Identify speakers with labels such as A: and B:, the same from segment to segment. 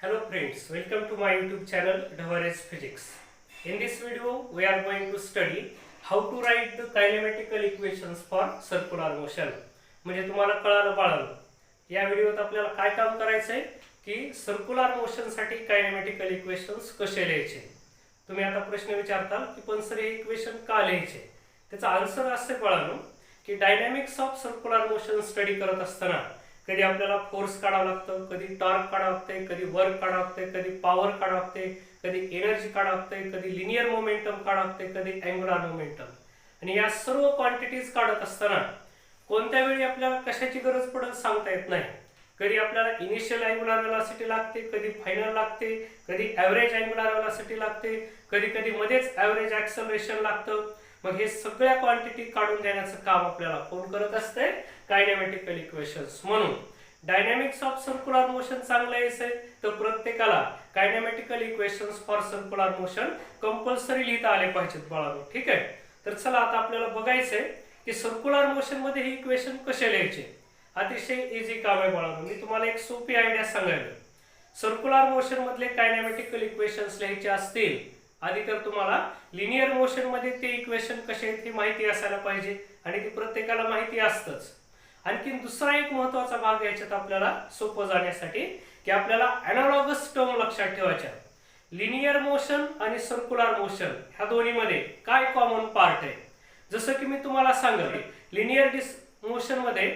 A: Hello friends, welcome to my YouTube channel DHAWARE'S Physics. In this video, we are going to study how to write the kinematical equations for circular motion. म्हणजे तुम्हाला कळालं बाळांनो, या व्हिडिओत आपल्याला काय काम करायचं आहे की सर्क्युलर मोशन साठी कायनेमॅटिकल इक्वेशन्स कसे लिहायचे. तुम्ही आता प्रश्न विचारताल की पण सर हे इक्वेशन का लिहायचे. त्याचा आन्सर असते बाळांनो की dynamics of circular motion study करत असताना कधी आपल्याला फोर्स काढावं लागतं, कधी टॉर्क काढावं लागते, कधी वर्क काढावं लागते, कधी पॉवर काढावं लागते, कधी एनर्जी काढावं लागते, कधी लिनियर मोमेंटम काढावं लागते, कधी अँग्युलर मोमेंटम. आणि या सर्व क्वांटिटीज काढत असताना कोणत्या वेळी आपल्याला कशाची गरज पडेल सांगता येत नाही. कधी आपल्याला इनिशियल अँग्युलर वेलोसिटी लागते, कधी फायनल लागते, कधी ॲव्हरेज अँग्युलर वेलोसिटी लागते, कधी कधी मध्येच ॲव्हरेज ॲक्सेलरेशन लागतं. मग हे सगळ्या क्वांटिटी काढून देण्याचं काम आपल्याला कोण करत असते, कायनेमॅटिकल इक्वेशन्स. म्हणून डायनॅमिक्स ऑफ सर्क्युलर मोशन चांगलं यायचंय तर प्रत्येकाला kinematical equations for circular motion compulsory लिहिता आले पाहिजेत बाळांनो. ठीक आहे, तर चला आता आपल्याला बघायचंय की सर्क्युलर मोशन मध्ये ही इक्वेशन कसे लिहायचे. अतिशय इझी काम आहे बाळांनो. मी तुम्हाला एक सोपी आयडिया सांगायला. सर्क्युलर मोशन मधले कायनेमॅटिकल इक्वेशन्स लिहायचे असतील आधी तर तुम्हाला लिनियर मोशन मध्ये ते इक्वेशन कसे आहेत हे माहिती असायला पाहिजे आणि ती प्रत्येकाला माहिती असतंच. आणखी दुसरा एक महत्त्वाचा भाग याच्यात आपल्याला सोपं जाण्यासाठी की आपल्याला अॅनालॉगस टर्म लक्षात ठेवायच्या. लिनियर मोशन आणि सर्क्युलर मोशन ह्या दोन्हीमध्ये काय कॉमन पार्ट आहे. जसं की मी तुम्हाला सांगितले लिनियर मोशन मध्ये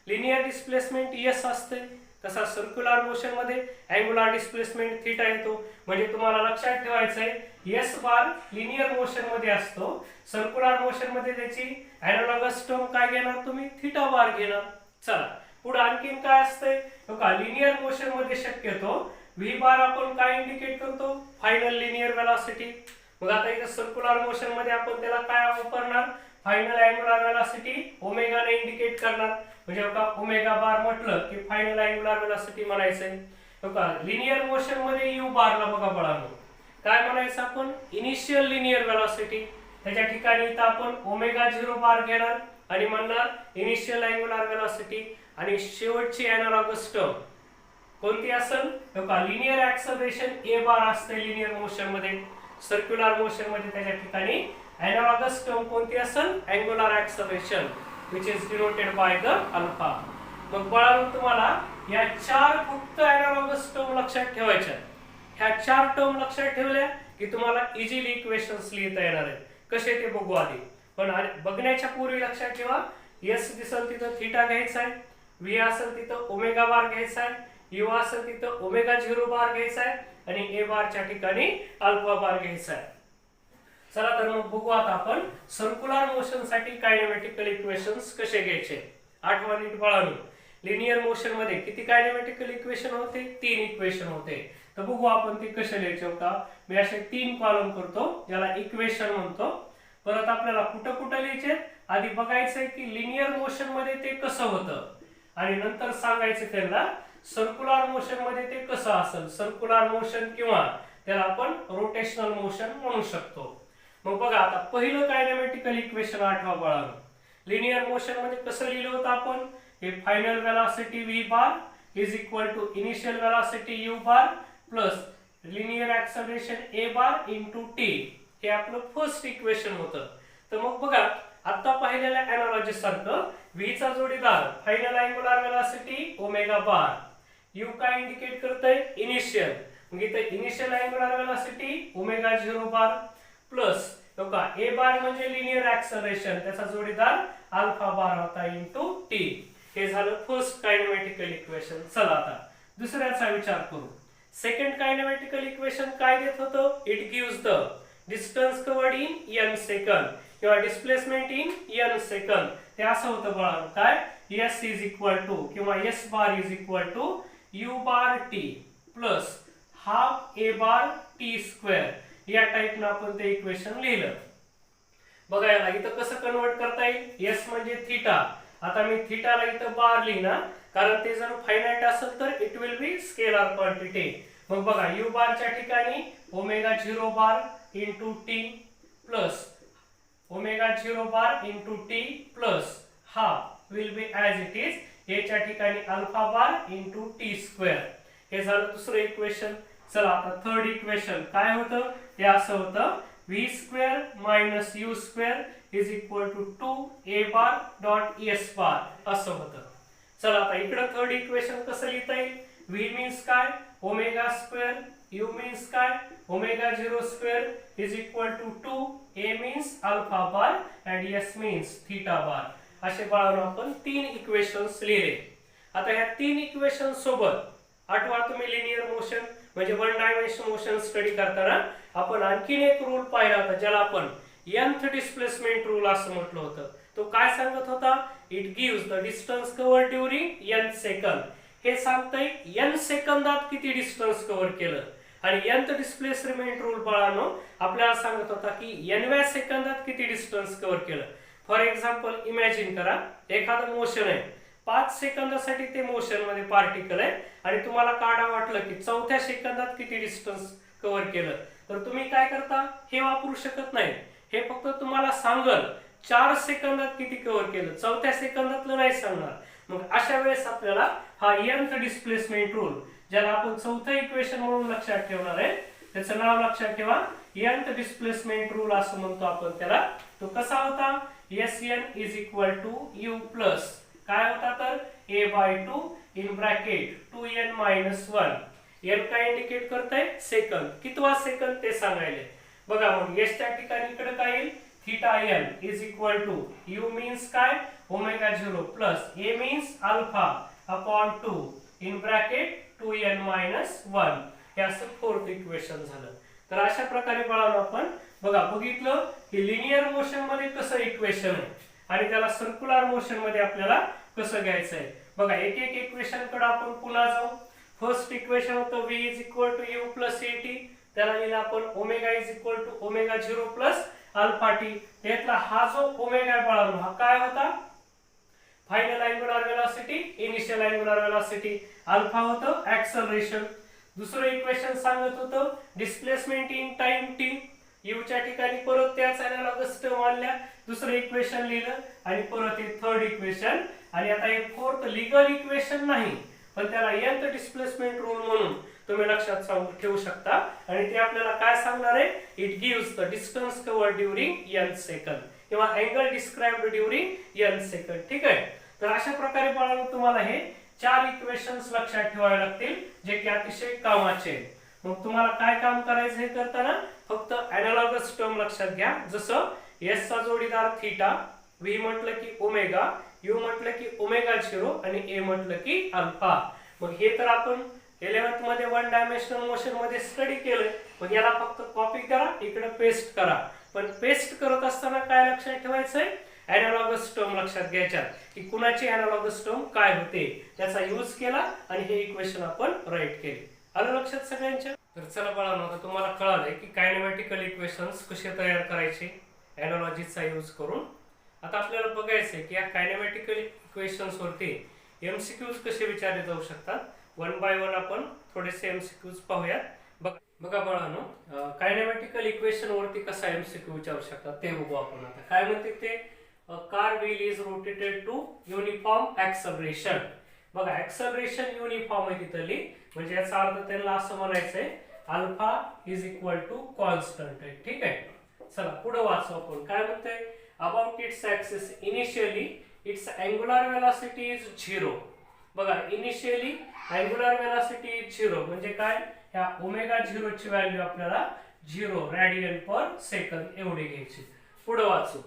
A: लिनियर डिस्प्लेसमेंट एस असते, तसा सर्क्युलर मोशन मध्ये अँग्युलर डिस्प्लेसमेंट थीटा येतो. म्हणजे तुम्हाला लक्षात ठेवायचं आहे एस बार लिनियर मोशन मध्ये असतो, सर्क्युलर मोशन मध्ये त्याची अॅनालॉगस टर्म काय घेणार तुम्ही, थीटा बार घेणार. चला पुढे आणखीन काय असतंय बघा. लिनियर मोशन मध्ये शक्यतो व्ही बार आपण काय इंडिकेट करतो, फायनल लिनियर वेलोसिटी. मग आता इथे सर्क्युलर मोशन मध्ये आपण त्याला काय वापरणार, फायनल अँग्युलर वेलोसिटी ओमेगा ने इंडिकेट करणार. म्हणजे बघा ओमेगा बार म्हटलं की फायनल अँग्युलर वेलोसिटी म्हणायचंय. बघा लिनियर मोशन मध्ये यू बारला बघा बाळांनो काय म्हणायचं आपण, इनिशियल लिनियर वेलोसिटी. त्याच्या ठिकाणी इथं आपण ओमेगा 0 बार घेणार आणि म्हणणार इनिशियल अँग्युलर वेलोसिटी. आणि शेवटची अॅनालॉगस टर्म कोणती असेल बघा, लिनियर ॲक्सेलरेशन ए बार असते लिनियर मोशन मध्ये. सर्क्युलर मोशन मध्ये त्याच्या ठिकाणी अॅनालॉगस टर्म कोणती असेल, angular acceleration which is denoted by the alpha. मग बाळांनो तुम्हाला या चार फक्त अॅनालॉगस टर्म लक्षात ठेवायच्या. ह्या चार टर्म लक्षात ठेवल्या की तुम्हाला इझिली इक्वेशन्स लिहिता येणार आहेत. कसे ते बघू आधी. पण बघण्याच्या पूर्वी लक्षात ठेवा एस दिसेल तिथं थीटा घ्यायचा आहे, व्ही असेल तिथं ओमेगा बार घ्यायचा आहे, यू असेल तिथं ओमेगा 0 बार घ्यायचा आहे आणि ए बारच्या ठिकाणी अल्फा बार घ्यायचा आहे. चला तर मग बघू आता आपण सर्क्युलर मोशन साठी कायनेमॅटिकल इक्वेशन्स कसे घ्यायचे. आठवा नीट बाळांनो, लिनियर मोशन मध्ये किती कायनेमॅटिकल इक्वेशन होते, 3 इक्वेशन होते. तर बघू आपण ते कसे लिहायचे का. मी असे 3 कॉलम करतो ज्याला इक्वेशन म्हणतो. परत आपल्याला कुठं कुठं लिहायचे आधी बघायचंय की लिनियर मोशन मध्ये ते कसं होतं आणि नंतर सांगायचं त्यांना सर्क्युलर मोशन मध्ये ते कसं असेल. सर्क्युलर मोशन किंवा त्याला आपण रोटेशनल मोशन म्हणू शकतो. मग बघा आता पहिलं कायनेमॅटिकल इक्वेशन आठवा बाळांनो. लिनियर मोशन मध्ये कसं लिहिलं होतं आपण, हे final velocity V bar is equal to initial velocity U bar plus linear acceleration A bar into T. हे आपलं फर्स्ट इक्वेशन होतं. तर मग बघा आता पाहिलेल्या अॅनालॉजी सारखं व्ही चा जोडीदार final angular velocity omega bar, you काय इंडिकेट करतंय इनिशियल. मग इथं इनिशियल अँग्युलर वेलोसिटी ओमेगा 0 बार प्लस बघा ए बार म्हणजे लिनियर ॲक्सेलरेशन, त्याचा जोडीदार अल्फा बार होता इंटू टी. हे झालं फर्स्ट कायनेमॅटिकल इक्वेशन. चला आता दुसऱ्याचा विचार करू. सेकंड कायनेमॅटिकल इक्वेशन काय देत होतं, it gives the distance covered in n second किंवा डिस्प्लेसमेंट इन n सेकंड. ते असं होतं बाळांनो काय, s इज इक्वल टू किंवा s bar is equal to u bar t plus half a bar t square. या टाइपनं आपण ते इक्वेशन लिहिलं. बघायला इथं कसं कन्वर्ट करता येईल, एस म्हणजे थीटा. आता मी थीटाला इथं बार लिहिणार कारण ते जर फायनाइट असेल तर it will be scalar quantity. मग बघा यू बारच्या ठिकाणी omega 0 bar into T plus omega 0 bar into T plus half will be as it is. याच्या ठिकाणी alpha bar into T square. हे झालं दुसरं इक्वेशन. चला आता थर्ड इक्वेशन काय होतं, ते असं होतं v square minus u square is equal to 2a bar dot s bar असं होतं. चला आता इकडे थर्ड इक्वेशन कसं लिहिता येईल, v मीन्स काय ओमेगा स्क्वेअर, u मीन्स काय omega 0 square is equal to 2a means alpha bar and s means theta bar. असे बाळांनो आपण तीन इक्वेशन्स लिहिले. आता ह्या तीन इक्वेशन सोबत आठवा तुम्ही लिनियर मोशन म्हणजे वन डायमेन्शनल मोशन स्टडी करताना आपण आणखीन एक रूल पाहिला होता ज्याला आपण nth डिस्प्लेसमेंट रूल असं म्हटलं होतं. तो काय सांगत होता, it gives the distance cover during n second. हे सांगतंय n सेकंदात किती डिस्टन्स कव्हर केलं. आणि nth डिस्प्लेसमेंट रूल बाळांनो आपल्याला सांगत होता की nव्या सेकंदात किती डिस्टन्स कव्हर केलं. फॉर एक्झाम्पल इमॅजिन करा एखादं मोशन आहे, 5 सेकंदासाठी ते मोशन मध्ये पार्टिकल आहे आणि तुम्हाला काढा वाटलं की चौथ्या सेकंदात किती डिस्टन्स कव्हर केलं, तर तुम्ही काय करता, हे वापरू शकत नाही. हे फक्त तुम्हाला सांगल 4 सेकंदात किती कव्हर केलं, चौथ्या सेकंदातलं नाही सांगणार. मग अशा वेळेस आपल्याला हा nth डिस्प्लेसमेंट रूल ज्याला आपण चौथं इक्वेशन म्हणून लक्षात ठेवणार आहे, त्याचं नाव लक्षात ठेवा nth डिस्प्लेसमेंट रूल असं म्हणतो आपण त्याला. तो कसा होता, Sn is equal to u plus काय होता तर a by 2 in bracket 2n minus 1. n काय इंडिकेट करतंय, सेकंद, कितवा सेकंद ते सांगायले. बघा मग s च्या ठिकाणी इकडे काय येईल, theta n is equal to u means काय omega 0 plus a means alpha upon 2 in bracket 2n minus 1. हे असं फोर्थ इक्वेशन झालं. तर अशा प्रकारे बाळांनो आपण बघा बघितलं की लिनियर मोशन मध्ये कसं इक्वेशन आहे आणि त्याला सर्क्युलर मोशन मध्ये आपल्याला कसं घ्यायचं आहे. बघा एक एक इक्वेशन कडे आपण पुन्हा जाऊ. फर्स्ट इक्वेशन होतं v is equal to u plus at, त्याला लिहिलं आपण omega is equal to omega 0 plus alpha T. त्यातला हा जो ओमेगा बाळांनो हा काय होता, final angular velocity, initial angular velocity. Alpha होतं ऍक्सलरेशन. दुसरं इक्वेशन सांगत होतं displacement in time t. u च्या ठिकाणी परत त्याच अॅनालॉगस टर्म आणल्या, दुसरं इक्वेशन लिहिलं आणि परत हे थर्ड इक्वेशन. आणि आता हे फोर्थ लीगल इक्वेशन नाही पण त्याला nth डिस्प्लेसमेंट रूल म्हणून तुम्ही लक्षात ठेवू शकता. आणि ते आपल्याला काय सांगणार आहे, it gives the distance cover during n second किंवा angle described during n second. ठीक आहे. तर अशा प्रकारे बाळांनो तुम्हाला हे 4 इक्वेशन्स लक्षात ठेवावे लागतील जे की अतिशय कामाचे आहेत. मग तुम्हाला काय काम करायचं हे करताना फक्त अॅनालॉगस टर्म लक्षात घ्या. जसं s चा जोडीदार थीटा, v म्हटलं की ओमेगा, u म्हटलं की ओमेगा 0 आणि a म्हटलं की अल्फा. मग हे तर आपण 11th मध्ये वन डायमेन्शनल मोशन मध्ये स्टडी केलंय. मग याला फक्त कॉपी करा, इकडे पेस्ट करा. पण पेस्ट करत असताना काय लक्षात ठेवायचंय, अॅनालॉगस टर्म लक्षात घ्यायच्या की कुणाची अॅनालॉगस टर्म काय होते त्याचा यूज केला आणि हे इक्वेशन आपण राईट केले. आलं लक्षात सगळ्यांच्या. तर चला बाळांनो आता तुम्हाला कळालंय की कायनेमॅटिकल इक्वेशन्स कसे तयार करायचे अॅनालॉजीचा यूज करून. आता आपल्याला बघायचंय की या कायनेमॅटिकल इक्वेशन्स वरती एमसीक्यूज कसे विचारले जाऊ शकतात. वन बाय वन आपण थोडेसे एमसीक्यूज पाहूयात. बघा बाळांनो कायनेमॅटिकल इक्वेशन वरती कसा एमसीक्यू विचारू शकतात ते बघू आपण. आता काय म्हणते ते, car wheel is rotated to uniform acceleration. बघा ऍक्सलरेशन युनिफॉर्म आहे तिथली, म्हणजे याचा अर्थ त्यांना असं म्हणायचंय alpha is equal to constant आहे. ठीक आहे. चला पुढे वाचू आपण. काय म्हणतंय, about its axis initially its angular velocity is 0. बघा इनिशियली अँग्युलर वेलोसिटी इज 0 म्हणजे काय, ह्या ओमेगा 0 ची व्हॅल्यू आपल्याला 0 रेडियन पर सेकंद एवढी घ्यायची. पुढे वाचू.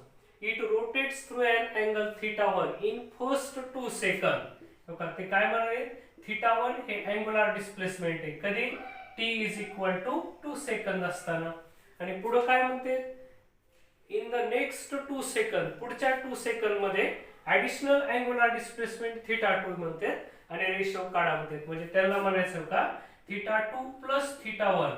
A: It rotates through an angle θ1 in first 2 second. बघा ते काय म्हणाले, θ1 हे अँग्युलर डिस्प्लेसमेंट आहे कधी, t is equal to 2 second असताना. आणि पुढे काय म्हणते, इन द नेक्स्ट 2 सेकंद, पुढच्या 2 सेकंद मध्ये ऍडिशनल अँग्युलर डिस्प्लेसमेंट θ2 म्हणते आणि रेशो काढा म्हणते. म्हणजे त्यांना म्हणायचं का θ2 प्लस θ1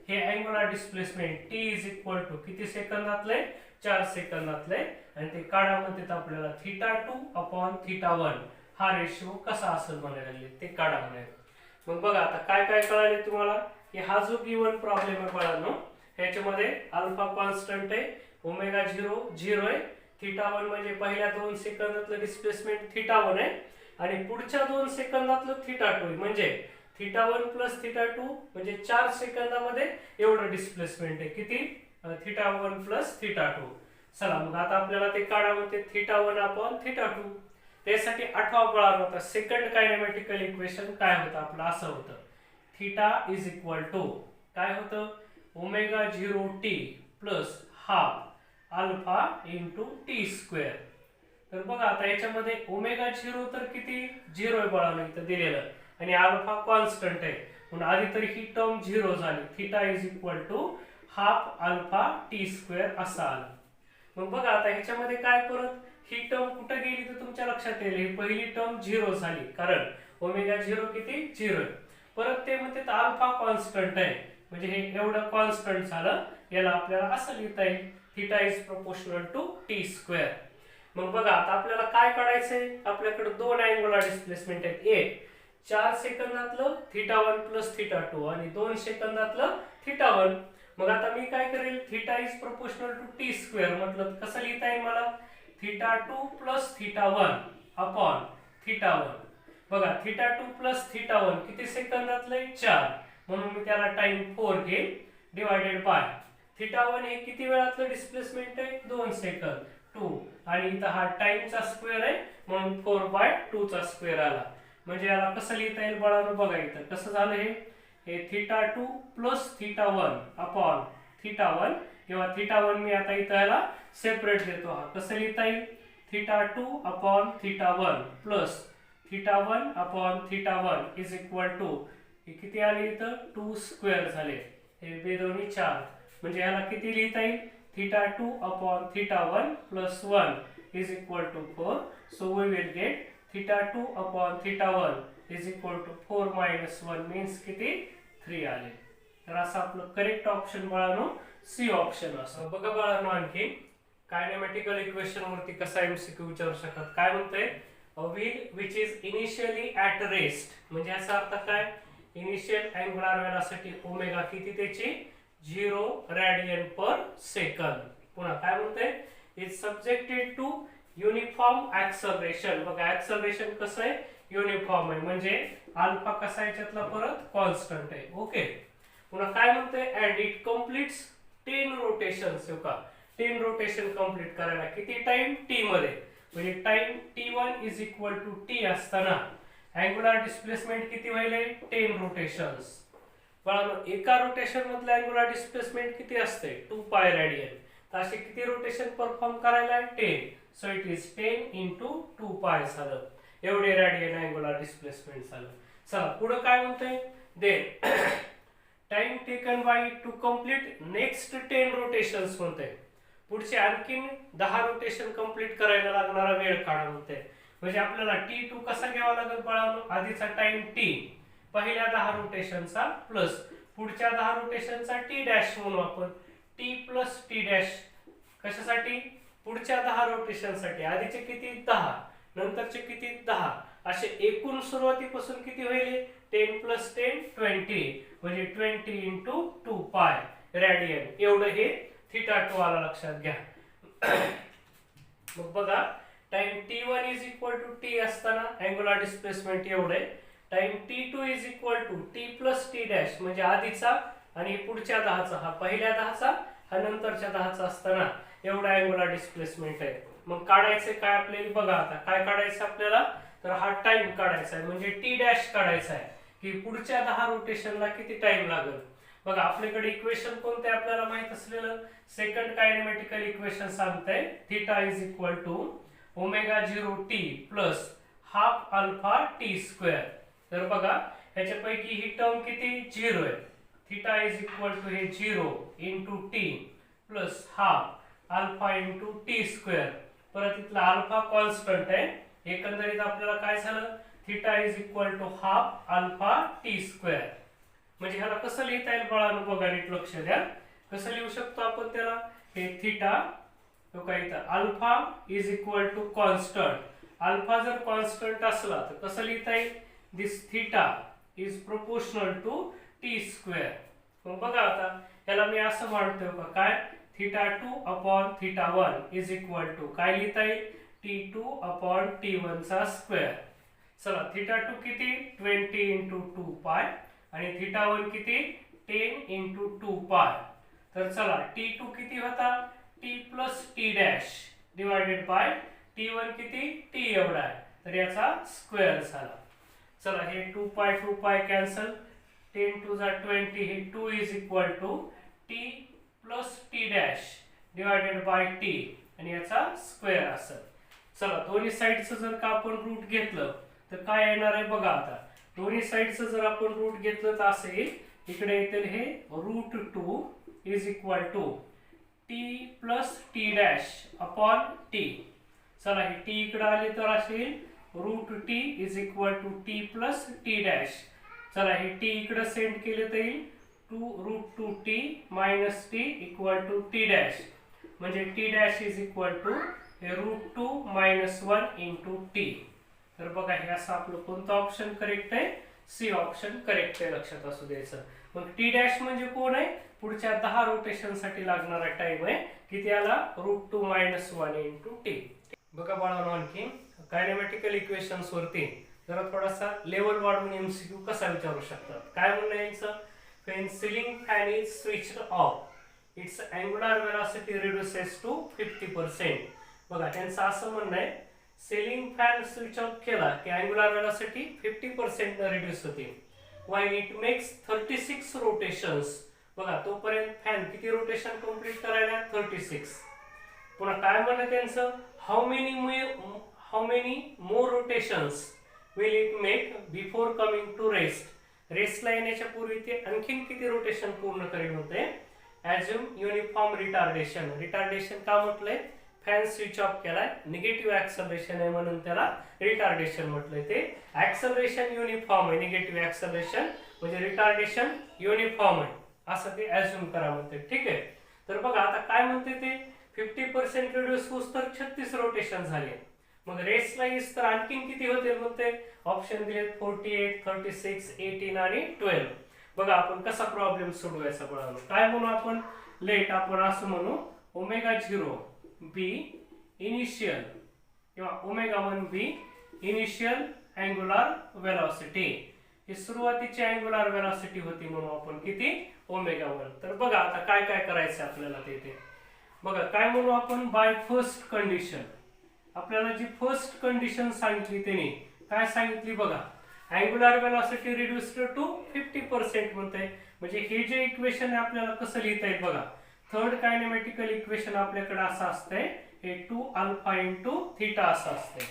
A: हे angular displacement t is equal to किती सेकंदातले, 4 सेकंदातले. आणि ते काढा म्हणते आपल्याला θ2 अपॉन θ1 हा रेशो कसा असेल म्हणायला लागले ते काढा म्हणायला. मग बघा आता काय काय कळाले तुम्हाला की हा जो गिवन प्रॉब्लेम आहे बाळांनो ह्याच्यामध्ये अल्फा कॉन्स्टंट आहे, ओमेगा 0 आहे, θ1 म्हणजे पहिल्या 2 सेकंदातलं डिस्प्लेसमेंट θ1 आहे आणि पुढच्या 2 सेकंदातलं θ2 म्हणजे θ1 प्लस θ2 म्हणजे 4 सेकंदामध्ये एवढं डिस्प्लेसमेंट आहे. किती? θ1 प्लस θ2. चला मग आता आपल्याला ते काढा म्हणते θ1 अपॉन θ2. त्यासाठी आठवा पळार होता सेकंड कायनेमॅटिकल इक्वेशन काय होतं आपलं असं होतं θ इज इक्वल टू काय होतं omega 0 t plus half alpha into T square. तर बघा आता याच्यामध्ये ओमेगा 0 तर किती 0 आहे बळानं इथं दिलेलं आणि अल्फा कॉन्स्टंट आहे म्हणून आधी तर ही टर्म 0 झाली. θ is equal to half alpha t square असं आलं. मग बघा आता ह्याच्यामध्ये काय परत ही टर्म कुठे गेली तर तुमच्या लक्षात येईल ही पहिली टर्म 0 झाली कारण ओमेगा 0 किती 0 आहे. परत ते म्हणते अल्फा कॉन्स्टंट आहे म्हणजे हे एवढं कॉन्स्टंट झालं. याला आपल्याला असं लिहिता येईल θ is proportional to t square. मग बघा आता आपल्याला काय काढायचंय आपल्याकडे दोन अँगुलर डिस्प्लेसमेंट आहेत. एक 4 सेकंदातलं θ1 प्लस θ2 आणि 2 सेकंदातलं θ1. मग आता मी काय करेल θ is proportional to t square म्हटलं कसं लिहिता येईल मला θ2 प्लस θ1 अपॉन θ1. बघा θ2 प्लस θ1 किती सेकंदातलं 4 म्हणून मी त्याला टाइम 4 घेईल डिवाइडेड बाय θ1 हे किती वेळातलं डिस्प्लेसमेंट आहे 2 सेकंद 2 आणि इथं हा टाइमचा स्क्वेअर आहे म्हणून 4/2 चा स्क्वेअर आला. म्हणजे याला कसं लिहिता येईल बाळांनो बघा इथं कसं झालं हे θ2 प्लस θ1 अपॉन θ1 किंवा θ1 मी आता इथं याला सेपरेट देतो. हा कसं लिहिता येईल θ2 upon θ1 plus θ1 upon θ1 is equal to हे किती आले इथं 2 स्क्वेअर झाले हे बेदोनी 4 म्हणजे याला किती लिहिता येईल θ2 upon θ1 plus 1 is equal to 4. So we will get θ2 upon θ1 is equal to 4 minus 1 means किती 3 आले. तर असं आपलं करेक्ट ऑप्शन बाळांनो सी ऑप्शन असं. बघा बाळांनो आणखी कायनेमॅटिकल इक्वेशन वरती कसा एमसीक्यू विचारू शकतात. काय म्हणतंय a wheel which is initially at rest म्हणजे याचा अर्थ काय इनिशियल अँगुलर वेलोसिटी ओमेगा किती त्याची 0 रेडियन पर सेकंद. पुन्हा काय म्हणते is subjected to uniform acceleration. बघा ऍक्सलरेशन कसं आहे युनिफॉर्म आहे म्हणजे अल्फा कसा आहे याच्यातला परत कॉन्स्टंट आहे. ओके पुन्हा काय म्हणते अँड इट कम्प्लीट्स 10 रोटेशन्स. का 10 रोटेशन कंप्लीट करायला किती टाइम टी मध्ये म्हणजे time t1 is equal to T असताना अँगुलर डिस्प्लेसमेंट किती व्हायले 10 रोटेशन्स. बघा एका रोटेशन मधलं अँगुलर डिस्प्लेसमेंट किती असते 2 पाय रेडियन. तर असे किती रोटेशन परफॉर्म करायला 10. सो इट इज 10 into 2 पाय झालं एवढे रेडियन अँगुलर डिस्प्लेसमेंट झालं. चला पुढे काय म्हणतोय then time taken by to complete next 10 rotations म्हणते पुढचे आणखीन 10 रोटेशन कंप्लीट करायला लागणारा वेळ काढा म्हणते. म्हणजे आपल्याला t2 कसा घ्यावा लागेल बाळांनो आधीचा टाइम t पहिल्या 10 रोटेशनचा प्लस पुढच्या 10 रोटेशनचा t डॅश म्हणू आपण t प्लस t डॅश कशासाठी पुढच्या 10 रोटेशनसाठी. आधीचे किती 10 नंतरचे किती 10 असे एकूण सुरुवातीपासून किती होईल 10 प्लस 10 20 म्हणजे 20 into 2 पाय रेडियन एवढं हे θ2 आला लक्षात घ्या. मग बघा time t1 is equal to t असताना अँगुलर डिस्प्लेसमेंट एवढे time t2 is equal to t plus t dash म्हणजे आधीचा आणि पुढच्या 10चा हा पहिल्या 10चा हा नंतरच्या 10चा असताना एवढा अँगुलर डिस्प्लेसमेंट आहे. मग काढायचं काय आपल्याला बघा आता काय काढायचं आपल्याला तर हा टाइम काढायचा आहे म्हणजे t डॅश काढायचा आहे की पुढच्या 10 रोटेशनला किती टाइम लागेल. बघा आपल्याकडे इक्वेशन कोणते आपल्याला माहित असलेलं सेकंड कायनेमॅटिकल इक्वेशन सांगतंय θ is equal to omega 0 t plus half alpha t square. तर बघा ह्याच्यापैकी ही टर्म किती 0 आहे. θ इज इक्वल टू हे 0 into T plus half alpha into T square. परत इथला अल्फा कॉन्स्टंट आहे एकंदरीत आपल्याला काय झालं θ is equal to half alpha t square. म्हणजे ह्याला कसं लिहिता येईल बाळांनो बघा नीट लक्ष द्या कसं लिहू शकतो आपण त्याला हे θ तो काय इथं alpha is equal to constant. Alpha जर कॉन्स्टंट असला तर कसं लिहिता येईल this θ is proportional to t square. मग बघा आता याला मी असं मांडतोय का काय θ2 अपॉन θ1 इज इक्वल टू काय लिहिता येईल t2 अपॉन t1 चा स्क्वेअर. चला थिटा 2 किती 20 इंटू 2 पाय आणि थिटा 1 किती 10 इंटू 2 पाय. तर चला t2 किती होता t plus T dash divided bye t1 किती t एवढा आहे तर याचा स्क्वेअर झाला. चला हे 2 पाय कॅन्सल 10 टू जा 20 हे 2 is equal to t plus T dash divided by t आणि याचा स्क्वेअर असेल. चला दोन्ही साइडचं जर का आपण रूट घेतलं तर काय येणार आहे बघा. आता दोन्ही साइडचं जर आपण रूट घेतलं तर असं येईल इकडे येतील हे root 2 is equal to T plus T dash upon T. चला हे टी इकडे आले तर असेल root T is equal to T plus T dash. चला हे टी इकडे सेंड केले तर येईल root 2 T minus T equal to T dash म्हणजे T dash is equal to हे रूट 2 मायनस 1 इंटू टी. तर बघा हे असं आपलं कोणतं ऑप्शन करेक्ट आहे सी ऑप्शन करेक्ट आहे लक्षात असू द्यायचं. मग टी डॅश म्हणजे कोण आहे पुढच्या 10 रोटेशन साठी लागणारा टाइम आहे की त्याला रूट 2 मायनस 1 इंटू टी. बघा बाळांनो आणखी कायनेमॅटिकल इक्वेशन्स वरती जरा थोडासा लेवल वाढवून एमसीक्यू कसा विचारू शकतात. काय म्हणणं यायचं when ceiling fan is switched off its angular velocity reduces to 50%. बघा त्यांचं असं म्हणणं आहे सीलिंग फॅन स्विच ऑफ केला की अँग्युलर वेलोसिटी 50% न रिड्यूस होते while it makes 36 रोटेशन्स. बघा तोपर्यंत फॅन किती रोटेशन कंप्लीट करायला 36. पुन्हा काय म्हणणं त्यांचं how many more rotations will it make before coming to rest. रेस्टला येण्याच्या पूर्वी ते आणखीन किती रोटेशन पूर्ण करेल होते. Assume uniform retardation. रिटार्डेशन का म्हटलंय फॅन स्विच ऑफ केलाय निगेटिव्ह ऍक्सलरेशन आहे म्हणून त्याला रिटार्डेशन म्हटलंय. ते ऍक्सलरेशन युनिफॉर्म आहे निगेटिव्ह ऍक्सलरेशन म्हणजे रिटार्डेशन युनिफॉर्म आहे असं ते ॲज्युम करा म्हणते. ठीक आहे तर बघा आता काय म्हणते ते 50% रिड्यूस होस तर 36 रोटेशन झाले. मग रेस्टला येस तर आणखीन किती होते म्हणते ऑप्शन दिले 48 36 18 आणि 12. बघा आपण कसा प्रॉब्लेम सोडवायचा बघा. काय म्हणू आपण लेट आपण असं म्हणू ओमेगा 0 बी इनिशियल किंवा ओमेगा 1 बी इनिशियल अँग्युलर वेलोसिटी. ही सुरुवातीची अँग्युलर वेलोसिटी होती म्हणून आपण किती ओमेगा 1. तर बघा आता काय काय करायचं आपल्याला ते बघा काय म्हणू आपण बाय फर्स्ट कंडिशन. आपल्याला जी फर्स्ट कंडिशन सांगितली त्याने काय सांगितली बघा अँग्युलर वेलोसिटी रिड्यूस्ड टू 50% म्हणते. म्हणजे हे जे इक्वेशन आहे आपल्याला कसं लिहिता येईल बघा. थर्ड कायनेमॅटिकल इक्वेशन आपल्याकडे असं असतंय हे 2 अल्फा इंटू थिटा असं असतंय.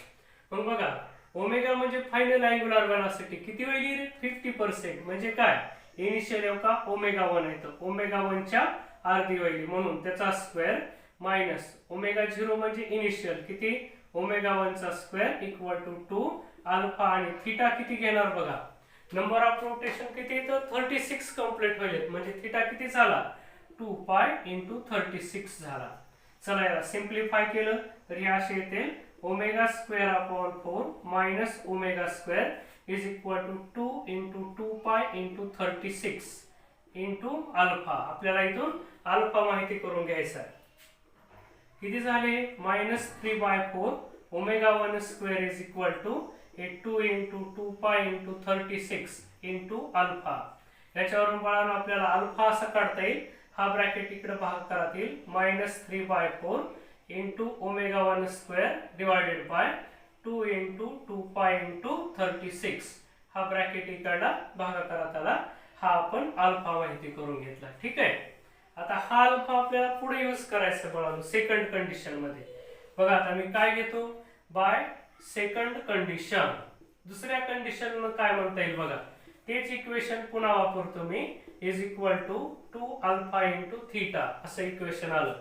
A: मग बघा ओमेगा म्हणजे फायनल अँग्युलर वेलोसिटी किती होईल 50% म्हणजे काय इनिशियल का ओमेगा 1 आहे तर ओमेगा 1 च्या अर्धी होईल म्हणून त्याचा स्क्वेअर मायनस ओमेगा 0 म्हणजे इनिशियल किती ओमेगा 1 चा स्क्वेअर इक्वल टू 2 अल्फा आणि थिटा किती घेणार बघा नंबर ऑफ रोटेशन किती येतं 36 कंप्लीट होईल म्हणजे थिटा किती झाला 2 पाय इंटू 36 झाला. चला याला सिम्प्लिफाय केलं तर हे असे येते omega square upon 4 minus omega square is equal to 2 into 2 pi into 36 into alpha. आपल्याला इथून अल्फा माहिती करून घ्यायचा आहे. किती झाले -3/4 omega 1 square is equal to 2 into 2 pi into 36 into alpha. याच्यावरून बाळांनो आपल्याला अल्फा असा काढता येईल हा ब्रॅकेट इकडे भाग करता येईल -3/4 into omega 1 square divided by 2 into 2 pi into 36 हा ब्रॅकेट इकडला भागाकारात आला. हा आपण अल्फा माहिती करून घेतला. ठीक आहे आता हा अल्फा आपल्याला पुढे यूज करायचा बाळांनो सेकंड कंडिशन मध्ये. बघा आता मी काय घेतो बाय सेकंड कंडिशन. दुसऱ्या कंडिशन काय म्हणता येईल बघा तेच इक्वेशन पुन्हा वापरतो मी is equal to 2 alpha into theta असं इक्वेशन आलं.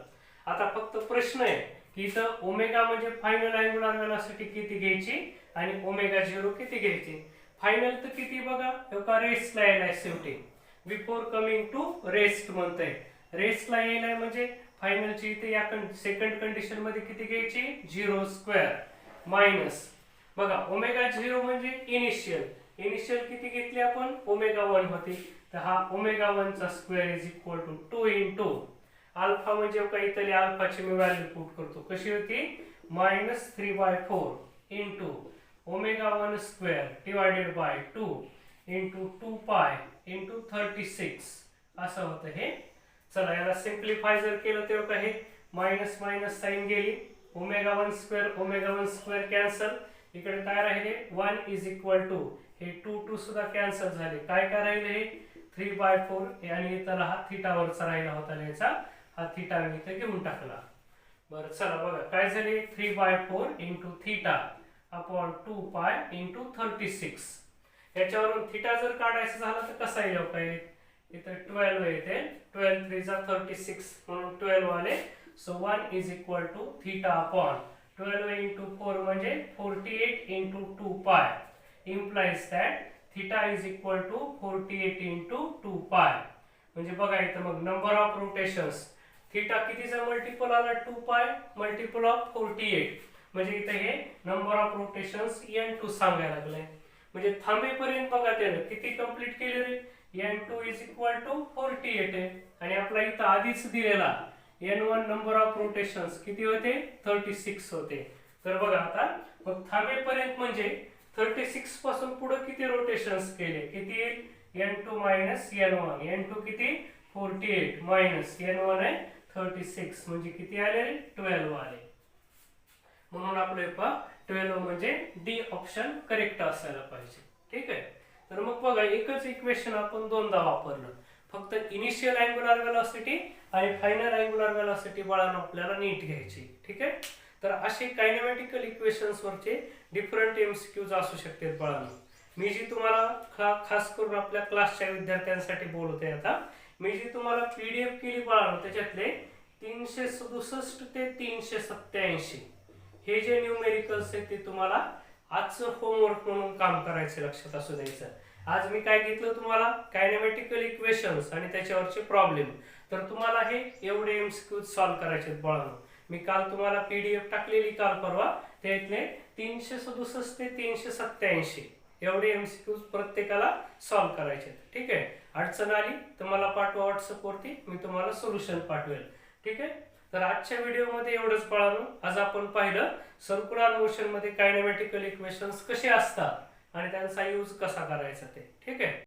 A: आता फक्त प्रश्न आहे की इथं ओमेगा म्हणजे फायनल अँग्युलर वेलोसिटी किती घ्यायची आणि ओमेगा 0 किती घ्यायची. फायनल तर किती बघा एका रेस्टला यायला शेवटी बिफोर कमिंग टू रेस्ट म्हणतंय. रेस्टला यायला म्हणजे फायनलची इथे या सेकंड कंडिशन मध्ये किती घ्यायची 0 स्क्वेअर मायनस बघा ओमेगा 0 म्हणजे इनिशियल किती घेतली आपण ओमेगा 1 होती तर हा ओमेगा 1 चा square is equal to 2 into alpha म्हणजे काहीतरी अल्फाची मी व्हॅल्यू पुट करतो कशी होती -3/4 into omega 1 square divided by 2 into 2 pi into 36 असं होतं हे. चला याला सिम्प्लिफाय जर केलं तर काय मायनस मायनस साइन गेली, ओमेगा 1 स्क्वेअर कॅन्सल, इकडे काय राहिले 1 इज इक्वल टू हे 2 सुद्धा कॅन्सल झाले, काय काय राहिले 3/4 आणि इथला हा थीटा वरचा राहिला होता याचा हा थीटा मी इथे घेऊन टाकला. बरं चला बघा काय झाले 3/4 into theta upon 2 pi into 36. याच्यावरून थीटा जर काढायचं झालं तर कसा येईल काय इथे 12 येते, 12 3 जा 36 म्हणून 12 आले. So 1 is equal to theta upon 12 into 4 म्हणजे 48 इंटू 2 पाय implies that theta is equal to 48 into 2 पाय. म्हणजे बघा इथं मग नंबर ऑफ रोटेशन्स थीटा कितीचा मल्टिपल आला 2 पाय मल्टिपल ऑफ 48, म्हणजे इथे हे नंबर ऑफ रोटेशन्स n2 सांगायला लागले. म्हणजे थांबेपर्यंत बघा त्यानं किती कंप्लीट केले रे n2 इज इक्वल टू 48 आहे आणि आपला इथं आधीच दिलेला n1 नंबर ऑफ रोटेशन्स किती होते 36 होते. तर बघा आता मग थांबेपर्यंत म्हणजे 36 पासून पुढे किती रोटेशन्स केले किती येईल n2 मायनस n1, n2 किती 48 मायनस n1 आहे 36 म्हणजे किती आले 12 आले. म्हणून आपले 12 म्हणजे डी ऑप्शन करेक्ट असायला पाहिजे. ठीक आहे. तर मग बघा एकच इक्वेशन आपण दोनदा वापरलं, फक्त इनिशियल अँग्युलर वेलोसिटी आणि फायनल अँग्युलर वेलोसिटी बाळांनो आपल्याला नीट घ्यायची. ठीक आहे. तर असे कायनेमॅटिकल इक्वेशन्स वरचे डिफरंट एमसीक्यूज असू शकतात बाळांनो. मी जी तुम्हाला खास करून आपल्या क्लासच्या विद्यार्थ्यांसाठी बोलतोय आता, मी जी तुम्हाला पीडीएफ केली बाळांनो त्याच्यातले 367 ते 387 हे जे न्यूमेरिकल्स आहेत ते तुम्हाला आजचं होमवर्क म्हणून काम करायचं, लक्षात असू द्यायचं. आज मी काय घेतलं तुम्हाला कायनेमॅटिकल इक्वेशन्स आणि त्याच्यावरचे प्रॉब्लेम. तर तुम्हाला हे एवढे एमसीक्यूज सॉल्व्ह करायचे आहेत बाळांनो. मी काल तुम्हाला पीडीएफ टाकलेली काल परवा, त्यातले 367 ते 387 एवढे एमसीक्यूज प्रत्येकाला सॉल्व्ह करायचे. ठीक आहे. अडचण आली तर मला पाठवा व्हॉट्सअप वरती, मी तुम्हाला सोल्युशन पाठवेल. ठीक आहे. तर आजच्या व्हिडिओमध्ये एवढंच बाळांनो. आज आपण पाहिलं सर्क्युलर मोशन मध्ये कायनेमॅटिकल इक्वेशन्स कसे असतात आणि त्यांचा यूज कसा करायचा ते. ठीक आहे.